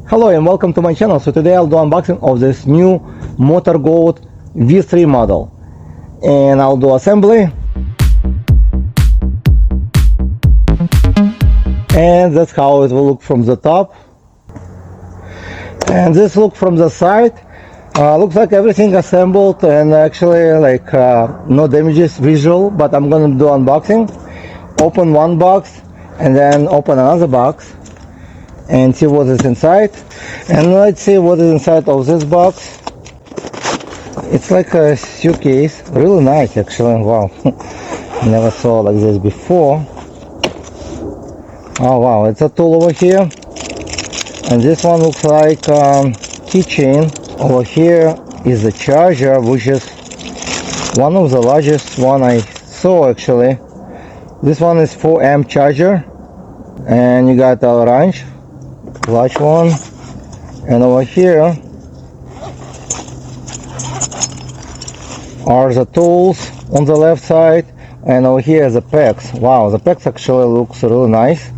Hello and welcome to my channel. So today I'll do unboxing of this new Motor Goat V3 model, and I'll do assembly, and that's how it will look from the top, and this look from the side. Looks like everything assembled and actually like no damages visual, but I'm gonna do unboxing, open one box and then open another box and see what is inside. And let's see what is inside of this box. It's like a suitcase, really nice actually. Wow. Never saw like this before. Oh wow, it's a tool over here, and this one looks like keychain. Over here is the charger, which is one of the largest one I saw actually. This one is 4 amp charger, and you got the orange large one, and over here are the tools on the left side, and over here the packs. Wow, the packs actually looks really nice,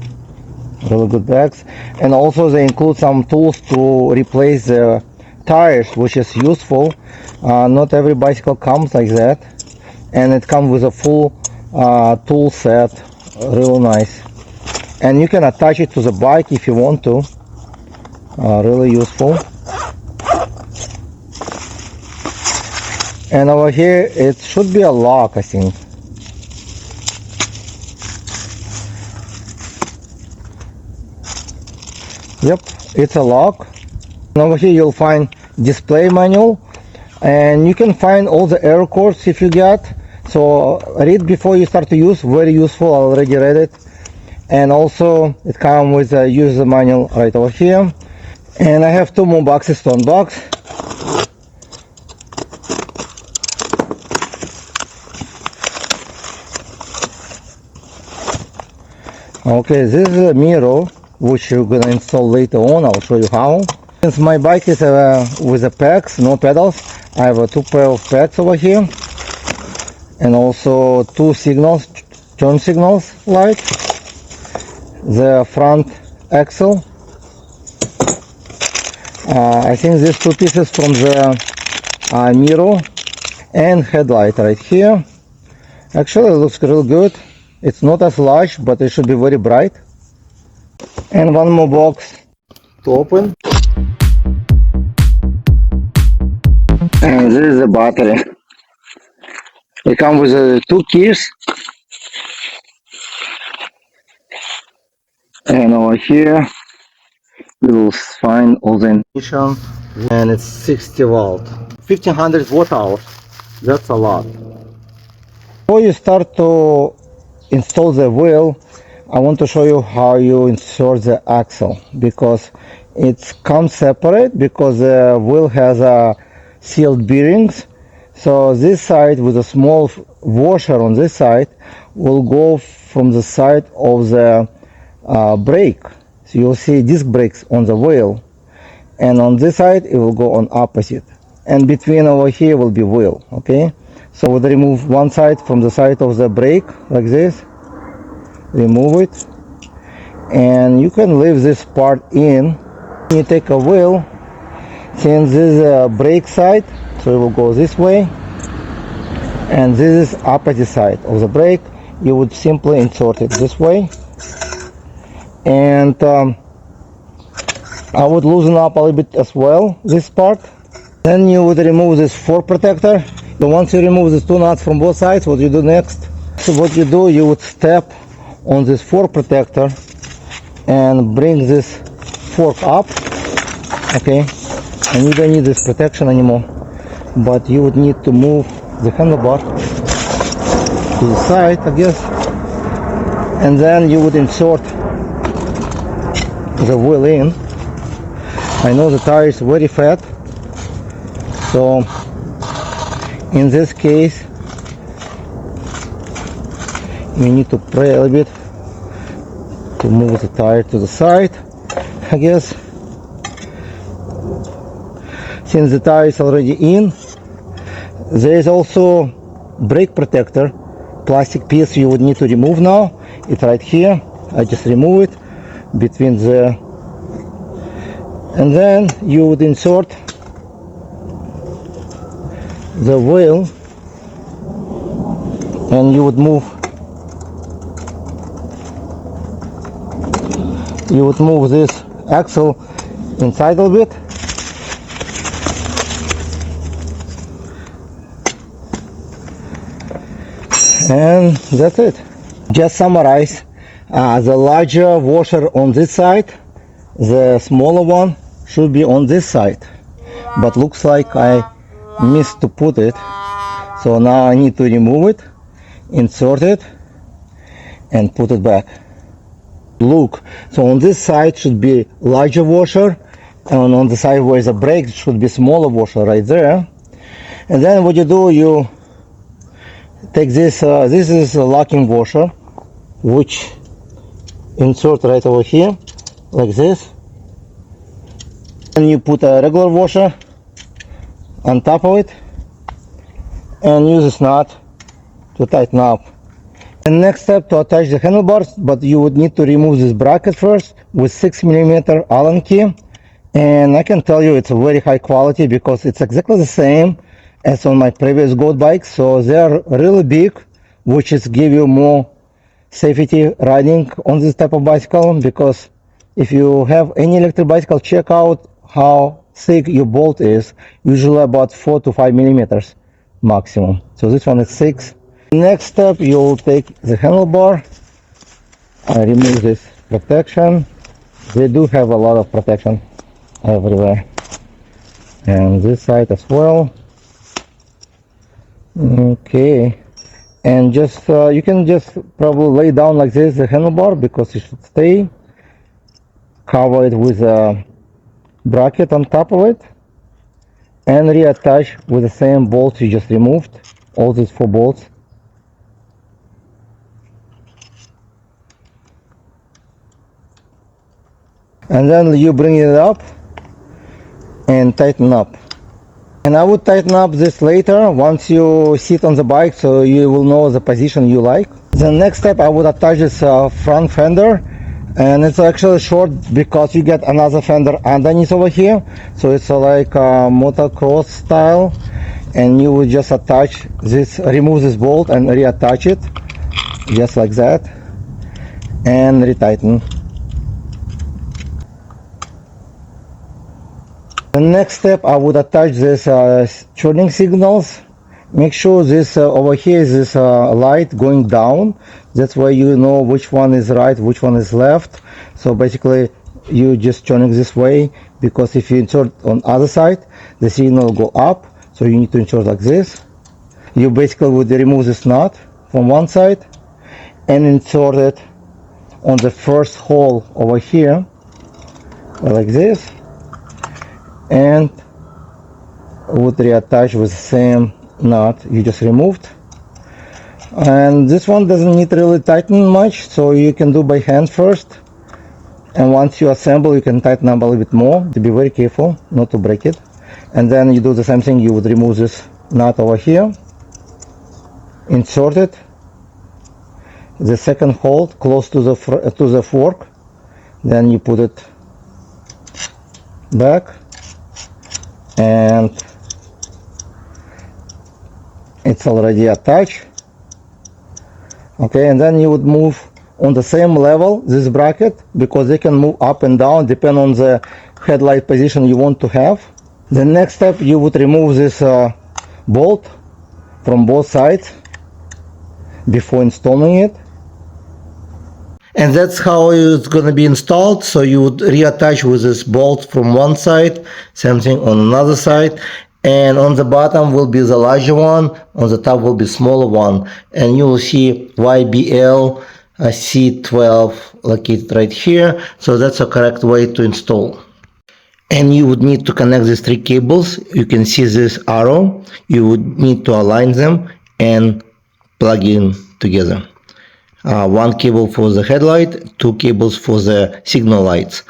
really good packs. And also they include some tools to replace the tires, which is useful. Not every bicycle comes like that, and it comes with a full tool set, really nice. And you can attach it to the bike if you want to. Really useful. And over here it should be a lock, I think. Yep, it's a lock. And over here you'll find display manual, and you can find all the error codes if you get. So read before you start to use, very useful. I already read it. And also it comes with a user manual right over here. And I have 2 more boxes to unbox. Okay, this is a mirror which you're gonna install later on. I'll show you how. Since my bike is with the packs, no pedals, I have 2 pair of packs over here, and also 2 signals, turn signals light, the front axle. I think these 2 pieces from the mirror, and headlight right here. Actually it looks real good. It's not as large, but it should be very bright. And 1 more box to open. And this is the battery. It comes with 2 keys. And over here you will find all the information. And it's 60 volt, 1500 watt hours. That's a lot. Before you start to install the wheel, I want to show you how you insert the axle, because it comes separate, because the wheel has a sealed bearings. So this side with a small washer on this side will go from the side of the brake. So you'll see disc brakes on the wheel, and on this side it will go on opposite, and between over here will be wheel. Okay, so we'll remove one side from the side of the brake like this, remove it, and you can leave this part in. You take a wheel, since this is a brake side, so it will go this way, and this is opposite side of the brake. You would simply insert it this way, and I would loosen up a little bit as well this part. Then you would remove this fork protector. So once you remove these 2 nuts from both sides, what you do next? So what you do, you would step on this fork protector and bring this fork up. Okay, and you don't need this protection anymore, but you would need to move the handlebar to the side, I guess, and then you would insert the wheel in. I know the tire is very fat, so in this case you need to pray a little bit to move the tire to the side, I guess. Since the tire is already in, there is also brake protector, plastic piece you would need to remove now. It's right here. I just remove it between the And then you would insert the wheel and you would move this axle inside a little bit, and that's it. Just summarize, the larger washer on this side, the smaller one should be on this side, but looks like I missed to put it, so now I need to remove it, insert it and put it back. Look, so on this side should be larger washer, and on the side where the brake should be smaller washer right there. And then what you do, you take this, this is a locking washer, which insert right over here like this, and you put a regular washer on top of it and use this nut to tighten up. And next step, to attach the handlebars, but you would need to remove this bracket first with 6mm Allen key. And I can tell you it's a very high quality because it's exactly the same as on my previous Goat bikes. So they're really big, which is give you more safety riding on this type of bicycle. Because if you have any electric bicycle, check out how thick your bolt is, usually about 4 to 5mm maximum. So this one is 6. Next step, you'll take the handlebar, remove this protection. They do have a lot of protection everywhere, and this side as well. Okay, and just you can just probably lay down like this the handlebar because it should stay. Cover it with a bracket on top of it and reattach with the same bolts you just removed, all these 4 bolts. And then you bring it up and tighten up. And I would tighten up this later once you sit on the bike, so you will know the position you like. The next step, I would attach this front fender, and it's actually short because you get another fender underneath over here, so it's like a motocross style. And you would just attach this, remove this bolt and reattach it just like that and retighten. The next step, I would attach this turning signals. Make sure this over here is this light going down. That's why you know which one is right, which one is left. So basically you just turning this way, because if you insert on other side, the signal will go up. So you need to insert like this. You basically would remove this nut from one side and insert it on the first hole over here like this, and would reattach with the same nut you just removed. And this one doesn't need really tighten much, so you can do by hand first, and once you assemble you can tighten up a little bit more, to be very careful not to break it. And then you do the same thing, you would remove this nut over here, insert it, the second hole close to the fork, then you put it back and it's already attached. Okay, and then you would move on the same level this bracket, because they can move up and down depending on the headlight position you want to have. The next step, you would remove this bolt from both sides before installing it. And that's how it's going to be installed. So you would reattach with this bolt from one side, same thing on another side, and on the bottom will be the larger one, on the top will be smaller one, and you will see YBL C12 located right here. So that's a correct way to install. And you would need to connect these 3 cables. You can see this arrow. You would need to align them and plug in together. 1 cable for the headlight, 2 cables for the signal lights.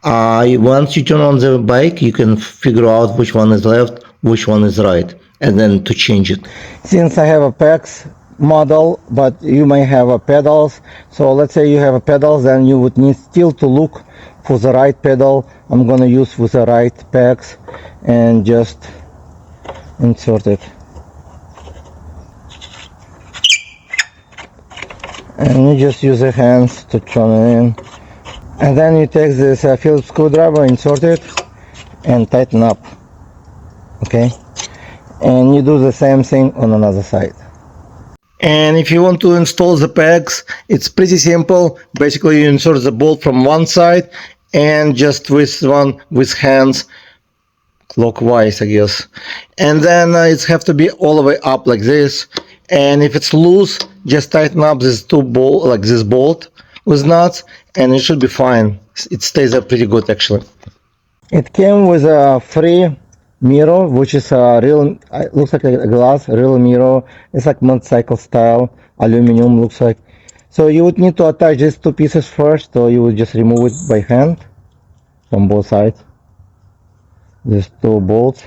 Once you turn on the bike, you can figure out which one is left, which one is right, and then to change it. Since I have a PAX model, but you may have a pedals, so let's say you have a pedals, then you would need still to look for the right pedal, I'm gonna use with the right pegs and just insert it. And you just use your hands to turn it in. And then you take this Phillips screwdriver, insert it, and tighten up. Okay? And you do the same thing on another side. And if you want to install the pegs, it's pretty simple. Basically, you insert the bolt from one side and just with hands, clockwise, I guess. And then it have to be all the way up like this. And if it's loose, just tighten up this this bolt with nuts, and it should be fine. It stays up pretty good, actually. It came with a free mirror, which is a real, it looks like a glass, real mirror. It's like motorcycle style, aluminum looks like. So you would need to attach these two pieces first, so you would just remove it by hand from both sides. These two bolts.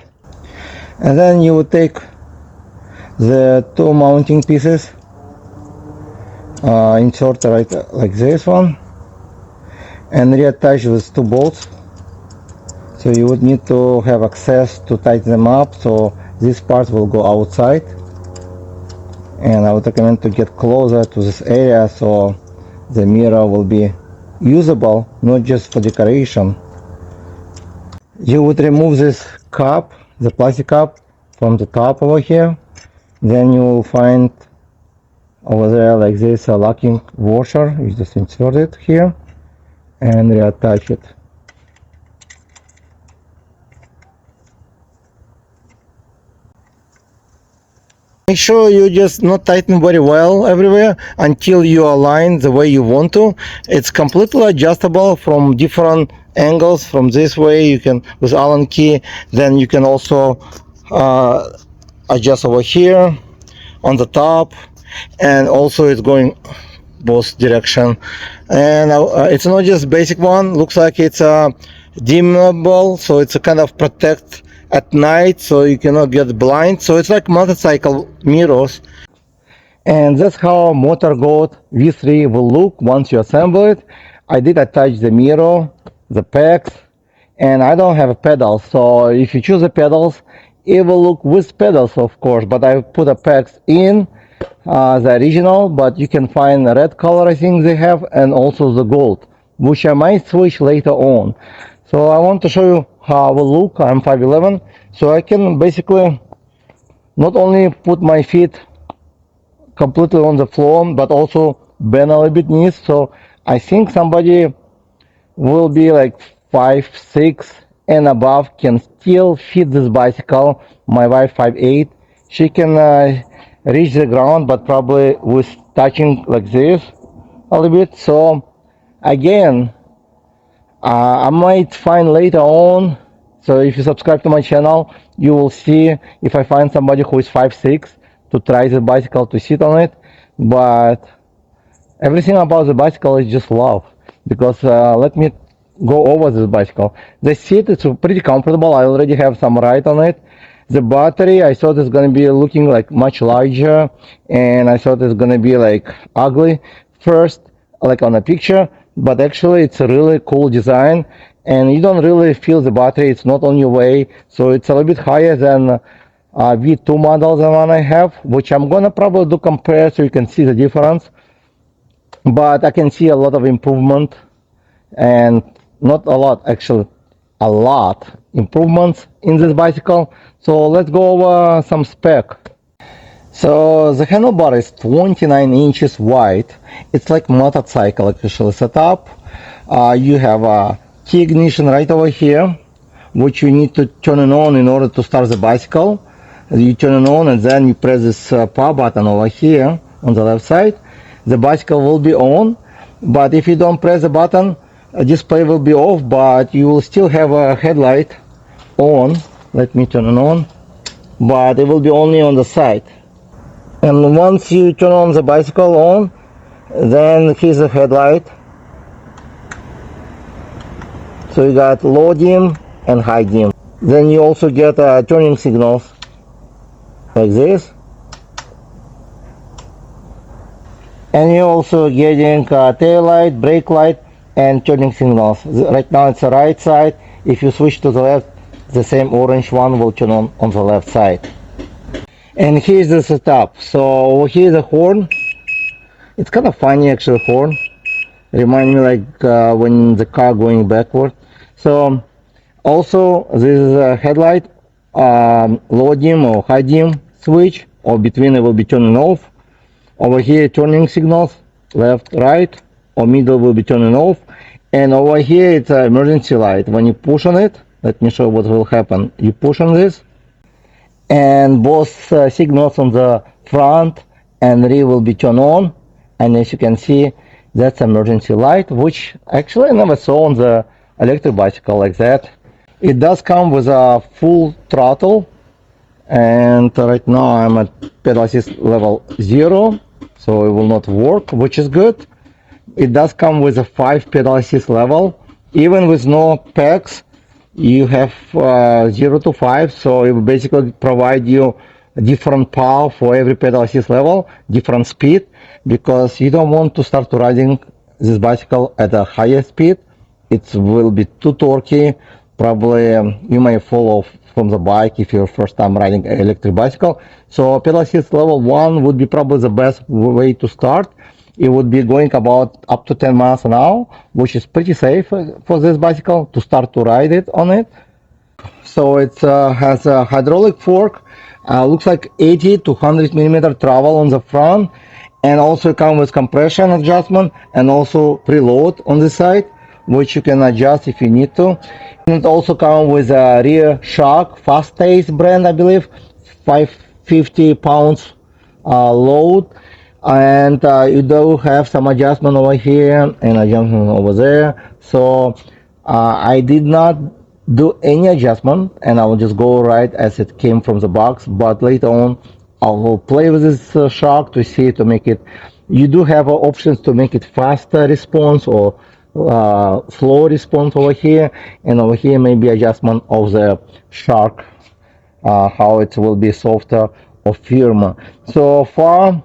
And then you would take the two mounting pieces, insert right like this one, and reattach these two bolts. So you would need to have access to tighten them up, so this part will go outside. And I would recommend to get closer to this area so the mirror will be usable, not just for decoration. You would remove this cup, the plastic cup, from the top over here. Then you will find over there like this a locking washer. You just insert it here and reattach it. Make sure you just not tighten very well everywhere until you align the way you want to. It's completely adjustable from different angles. From this way you can, with Allen key, then you can also adjust over here on the top, and also it's going both direction. And it's not just basic one, looks like it's dimmable, so it's a kind of protect at night so you cannot get blind. So it's like motorcycle mirrors. And that's how Motor Goat V3 will look once you assemble it. I did attach the mirror, the pegs, and I don't have a pedal, so if you choose the pedals, it will look with pedals, of course, but I put the pegs in the original, but you can find the red color I think they have, and also the gold, which I might switch later on. So I want to show you how it will look. I'm 5'11", so I can basically not only put my feet completely on the floor, but also bend a little bit knees. So I think somebody will be like 5'6" and above can still fit this bicycle. My wife 5'8", she can reach the ground, but probably with touching like this a little bit. So again, I might find later on, so if you subscribe to my channel, you will see if I find somebody who is 5'6" to try the bicycle, to sit on it. But everything about the bicycle is just love, because let me go over this bicycle. The seat is pretty comfortable. I already have some ride on it. The battery, I thought it's going to be looking like much larger, and I thought it's going to be like ugly first, like on a picture, but actually it's a really cool design, and you don't really feel the battery. It's not on your way, so it's a little bit higher than V2 model, the one I have, which I'm gonna probably do compare so you can see the difference. But I can see a lot of improvement, and not a lot, actually a lot improvements in this bicycle. So let's go over some spec. So the handlebar is 29 inches wide. It's like motorcycle actually setup. You have a key ignition right over here, which you need to turn it on in order to start the bicycle. You turn it on and then you press this power button over here on the left side. The bicycle will be on, but if you don't press the button, a display will be off, but you will still have a headlight on. Let me turn it on, but it will be only on the side. And once you turn on the bicycle on, then here's the headlight. So you got low dim and high dim. Then you also get turning signals like this. And you're also getting tail light, brake light, and turning signals. Right now it's the right side. If you switch to the left, the same orange one will turn on the left side. And here's the setup. So here's the horn. It's kind of funny actually, horn. Remind me like when the car going backward. So also this is a headlight, low dim or high dim switch, or between it will be turning off. Over here turning signals, left, right, or middle will be turning off. And over here it's an emergency light. When you push on it, let me show what will happen. You push on this, and both signals on the front and rear will be turned on. And as you can see, that's emergency light, which actually I never saw on the electric bicycle like that. It does come with a full throttle, and right now I'm at pedal assist level 0, so it will not work, which is good. It does come with a 5 pedal assist level. Even with no pegs, you have 0 to 5, so it will basically provide you different power for every pedal assist level, different speed, because you don't want to start riding this bicycle at a higher speed. It will be too torquey. Probably you may fall off from the bike if you're first time riding an electric bicycle. So pedal assist level 1 would be probably the best way to start. It would be going about up to 10 miles an hour, which is pretty safe for this bicycle to start to ride it on it. So it has a hydraulic fork, looks like 80 to 100 millimeter travel on the front, and also comes with compression adjustment and also preload on the side, which you can adjust if you need to. And it also comes with a rear shock, Fast Taste brand, I believe, 550 pounds load. And you do have some adjustment over here and adjustment over there. So I did not do any adjustment, and I will just go right as it came from the box. But later on I will play with this shock to see, to make it, you do have options to make it faster response or slow response over here, and over here maybe adjustment of the shock, how it will be softer or firmer. So far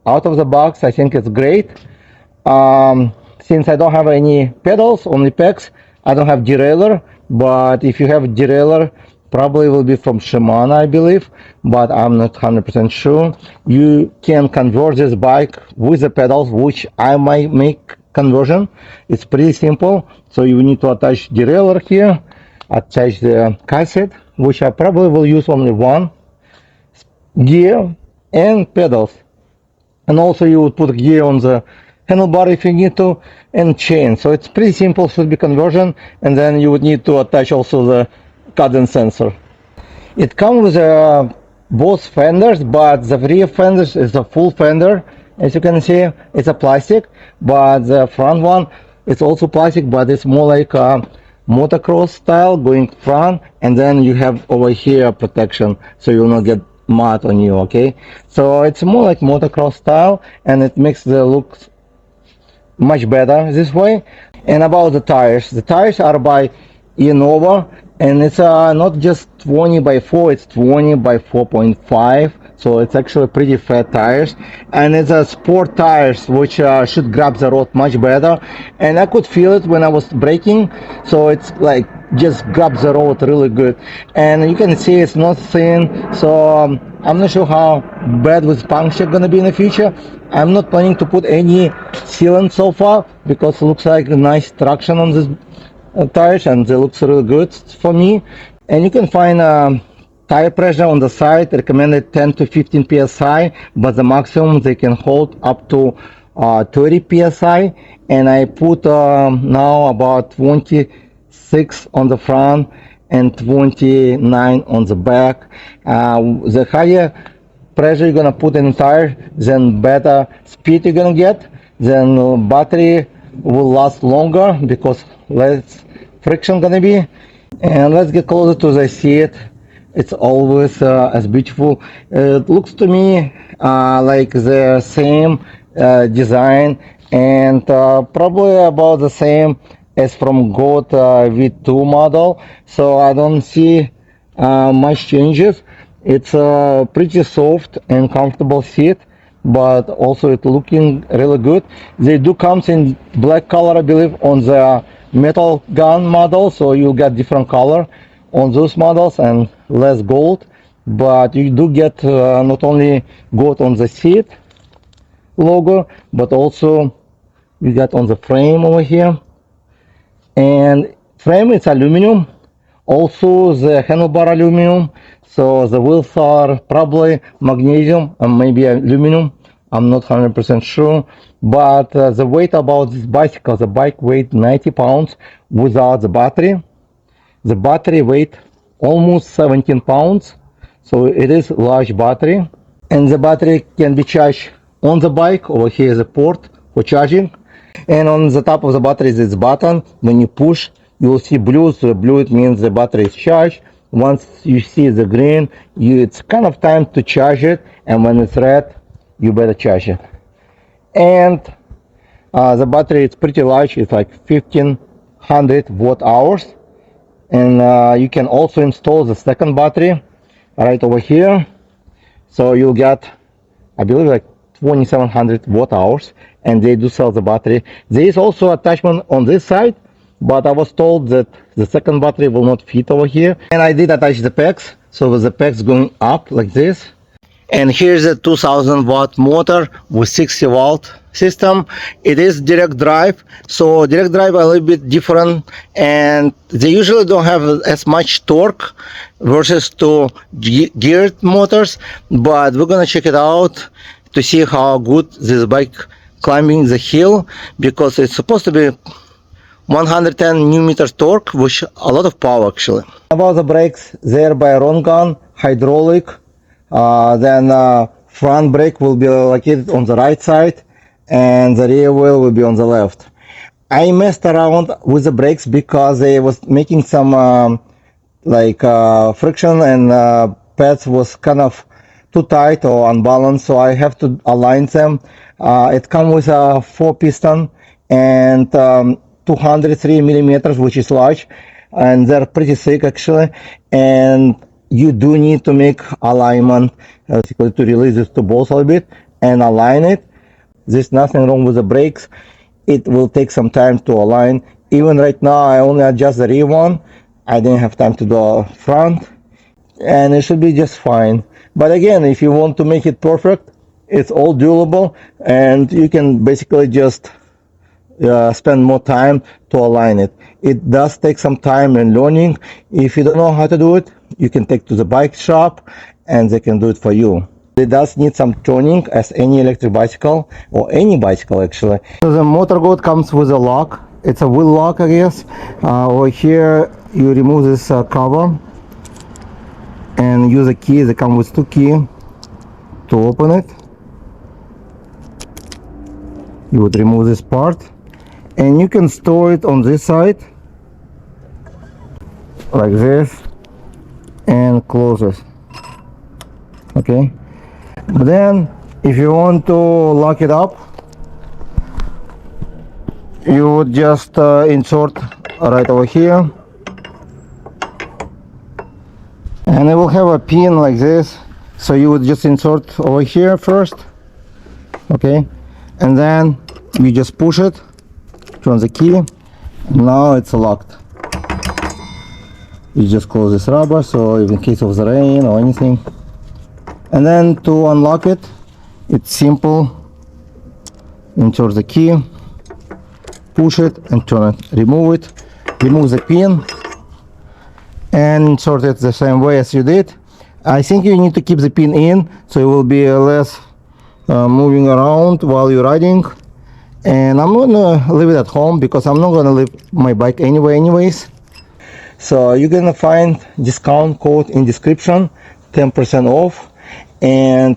out of the box, I think it's great. Since I don't have any pedals, only pegs, I don't have derailleur, but if you have derailleur, probably will be from Shimano, I believe, but I'm not 100% sure. You can convert this bike with the pedals, which I might make conversion. It's pretty simple. So you need to attach derailleur here, attach the cassette, which I probably will use only one, gear and pedals. And also you would put gear on the handlebar if you need to, and chain. So it's pretty simple, should be conversion. And then you would need to attach also the cadence sensor. It comes with both fenders, but the rear fenders is a full fender. As you can see, it's a plastic, but the front one is also plastic, but it's more like a motocross style going front. And then you have over here protection, so you will not get mud on you. Okay, so it's more like motocross style, and it makes the look much better this way. And about the tires are by Innova, and it's not just 20 by 4, it's 20 by 4.5, so it's actually pretty fat tires, and it's a sport tires, which should grab the road much better. And I could feel it when I was braking, so it's like just grabs the road really good. And you can see it's not thin, so I'm not sure how bad with puncture gonna be in the future. I'm not planning to put any sealant so far, because it looks like a nice traction on this tires, and it looks really good for me. And you can find tire pressure on the side, recommended 10 to 15 psi, but the maximum they can hold up to 30 psi. And I put now about 26 on the front and 29 on the back. The higher pressure you're gonna put in the tire, then better speed you're gonna get, then battery will last longer because less friction gonna be. And let's get closer to the seat. It's always as beautiful. It looks to me like the same design, and probably about the same as from GOAT V2 model, so I don't see much changes. It's a pretty soft and comfortable seat, but also it's looking really good. They do comes in black color, I believe, on the metal gun model, so you'll get different color on those models and less gold, but you do get not only gold on the seat logo, but also you got on the frame over here. And frame is aluminum, also the handlebar aluminum, so the wheels are probably magnesium and maybe aluminum. I'm not 100% sure, but the weight about this bicycle, the bike weight 90 pounds without the battery. The battery weight almost 17 pounds, so it is large battery. And the battery can be charged on the bike. Over here is a port for charging. And on the top of the battery is this button. When you push, you will see blue. So blue, it means the battery is charged. Once you see the green, it's kind of time to charge it. And when it's red, you better charge it. And the battery is pretty large. It's like 1500 watt hours. And you can also install the second battery right over here. So you'll get, I believe, like 2700 watt hours, and they do sell the battery. There is also attachment on this side, but I was told that the second battery will not fit over here. And I did attach the packs, so with the packs going up like this. And here's a 2000 watt motor with 60 volt system. It is direct drive, so direct drive a little bit different, and they usually don't have as much torque versus to geared motors, but we're gonna check it out to see how good this bike climbing the hill, because it's supposed to be 110 Newton meters torque, which a lot of power actually. About the brakes, they're by Rongan hydraulic. Then front brake will be located on the right side, and the rear wheel will be on the left. I messed around with the brakes because they was making some friction, and pads was kind of too tight or unbalanced, so I have to align them. It comes with a 4 piston and 203 millimeters, which is large, and they're pretty thick actually. And you do need to make alignment to release this to bolts a little bit and align it. There's nothing wrong with the brakes. It will take some time to align. Even right now, I only adjust the rear one. I didn't have time to do front, and it should be just fine. But again, if you want to make it perfect, it's all doable, and you can basically just spend more time to align it. It does take some time and learning. If you don't know how to do it, you can take to the bike shop and they can do it for you. It does need some tuning, as any electric bicycle, or any bicycle actually. So the motor goat comes with a lock. It's a wheel lock, I guess. Over here you remove this cover and use a key. They come with 2 keys to open it. You would remove this part, and you can store it on this side like this and close it. Okay, but then if you want to lock it up, you would just insert right over here, and it will have a pin like this, so you would just insert over here first. Okay, and then you just push it, turn the key, and now it's locked. You just close this rubber, so in case of the rain or anything. And then to unlock it, it's simple. Insert the key, push it and turn it. Remove it, remove the pin, and insert it the same way as you did. I think you need to keep the pin in, so it will be less moving around while you're riding. And I'm gonna leave it at home because I'm not gonna leave my bike anyway anyways. So you're gonna find discount code in description, 10% off, and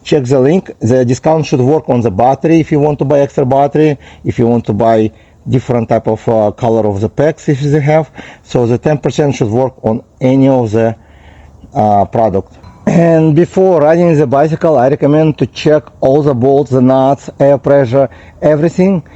check the link. The discount should work on the battery if you want to buy extra battery, if you want to buy different type of color of the packs if they have. So the 10% should work on any of the product. And before riding the bicycle, I recommend to check all the bolts, the nuts, air pressure, everything,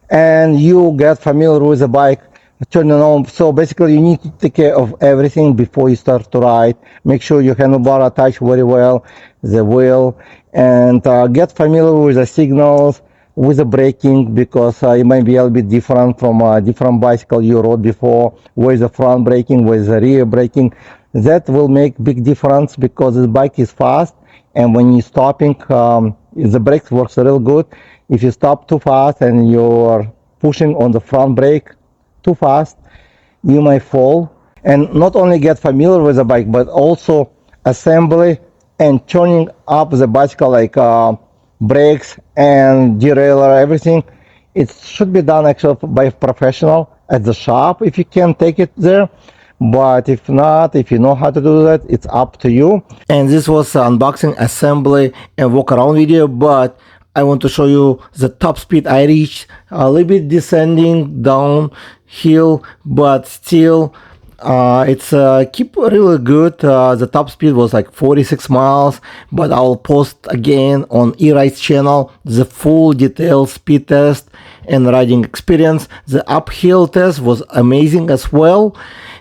and you get familiar with the bike turn it on. So basically you need to take care of everything before you start to ride. Make sure your handlebar attached very well, the wheel, and get familiar with the signals, with the braking, because it might be a little bit different from a different bicycle you rode before. Where's the front braking, where's the rear braking? That will make big difference because this bike is fast, and when you're stopping, the brakes works real good. If you stop too fast and you're pushing on the front brake too fast, you might fall. And not only get familiar with the bike, but also assembly and tuning up the bicycle, like brakes and derailleur, everything. It should be done actually by a professional at the shop if you can take it there. But if not, if you know how to do that, it's up to you. And this was unboxing, assembly, and walk around video, but I want to show you the top speed I reached. A little bit descending downhill, but still it's keep really good. The top speed was like 46 miles, but I'll post again on eRides channel the full detailed speed test and riding experience. The uphill test was amazing as well.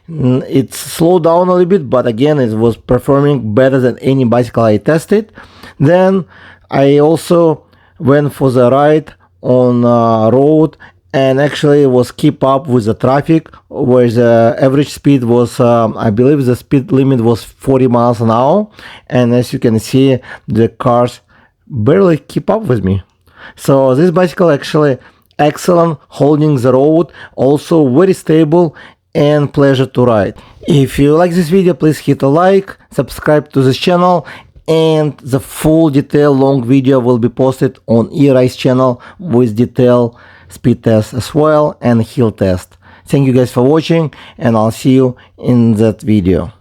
It slowed down a little bit, but again it was performing better than any bicycle I tested. Then I also went for the ride on road, and actually was keep up with the traffic, where the average speed was I believe the speed limit was 40 miles an hour, and as you can see the cars barely keep up with me. So this bicycle actually excellent holding the road, also very stable and pleasure to ride. If you like this video, please hit a like, subscribe to this channel, and the full detailed long video will be posted on eRides channel with detailed speed test as well and hill test. Thank you guys for watching, and I'll see you in that video.